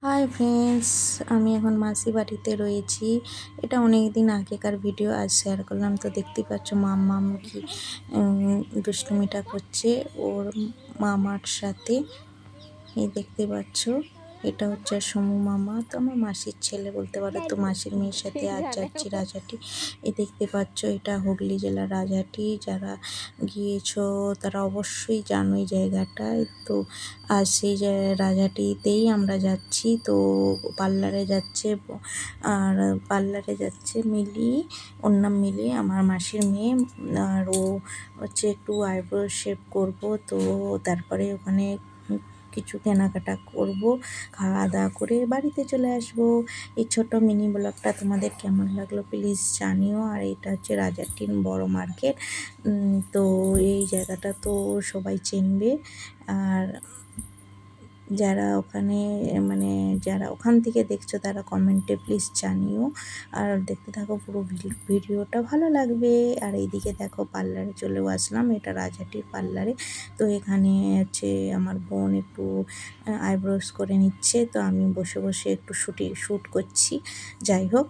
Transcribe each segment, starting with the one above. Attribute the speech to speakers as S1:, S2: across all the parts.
S1: Hi friends, আমি এখন মাসি বাড়িতে রয়েছি। এটা অনেক দিন আগেকার ভিডিও আজ শেয়ার করলাম। তো দেখতেই পাচ্ছ মাম্মাম কি দুষ্টুমিটা করছে ওর মামার সাথে। এই দেখতে পাচ্ছ, এটা হচ্ছে সমু মামা, তো আমার মাসির ছেলে বলতে পারো। তো মাসির মেয়ের সাথে আজ যাচ্ছি রাজহাটি। এই দেখতে পাচ্ছ, এটা হুগলি জেলার রাজহাটি। যারা গিয়েছো তারা অবশ্যই জানো এই জায়গাটায়। তো আর সেই রাজহাটিতেই আমরা যাচ্ছি। তো পার্লারে যাচ্ছে, আর পার্লারে যাচ্ছে মিলি, ওর নাম মিলি, আমার মাসির মেয়ে। আর ও হচ্ছে একটু আইব্রো শেভ করবো। তো তারপরে ওখানে কিছু কেনাকাটা করব, খাওয়া দাওয়া করে বাড়িতে চলে আসব। এই ছোট মিনি ব্লগটা তোমাদের কেমন লাগলো প্লিজ জানিও। আর এটা হচ্ছে রাজারটিন বড় মার্কেট। তো এই জায়গাটা তো সবাই চিনবে। আর যারা ওখানে মানে যারা ওখান থেকে দেখছো তারা কমেন্টে প্লিজ জানিও। আর দেখতে থাকো পুরো ভিডিওটা, ভালো লাগবে। আর এইদিকে দেখো পার্লারে চলেও আসলাম, এটা রাজহাটির পার্লারে। তো এখানে হচ্ছে আমার বোন একটু আইব্রোস করে নিচ্ছে, তো আমি বসে বসে একটু শ্যুট করছি। যাই হোক,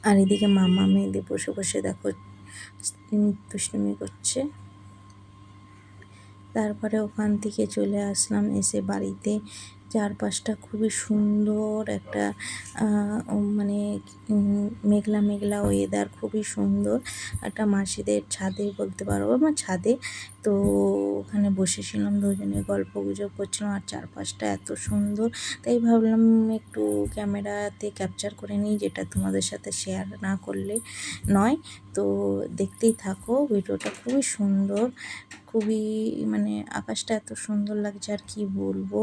S1: আর এদিকে মামা মেয়েদের বসে বসে দেখো দুষ্টুমি করছে। তারপরে ওখান থেকে চলে আসলাম, এসে বাড়িতে। চারপাশটা খুবই সুন্দর, একটা মানে মেঘলা মেঘলা ওয়েদার, খুবই সুন্দর। একটা মাসিদের ছাদে বলতে পারো, আমার ছাদে। তো ওখানে বসেছিলাম, দুজনে গল্প গুজব করছিলাম। আর চারপাশটা এত সুন্দর, তাই ভাবলাম একটু ক্যামেরাতে ক্যাপচার করে নিই, যেটা তোমাদের সাথে শেয়ার না করলে নয়। তো দেখতেই থাকো, ভিডিওটা খুবই সুন্দর, খুবই মানে আকাশটা এত সুন্দর লাগছে আর কি বলবো।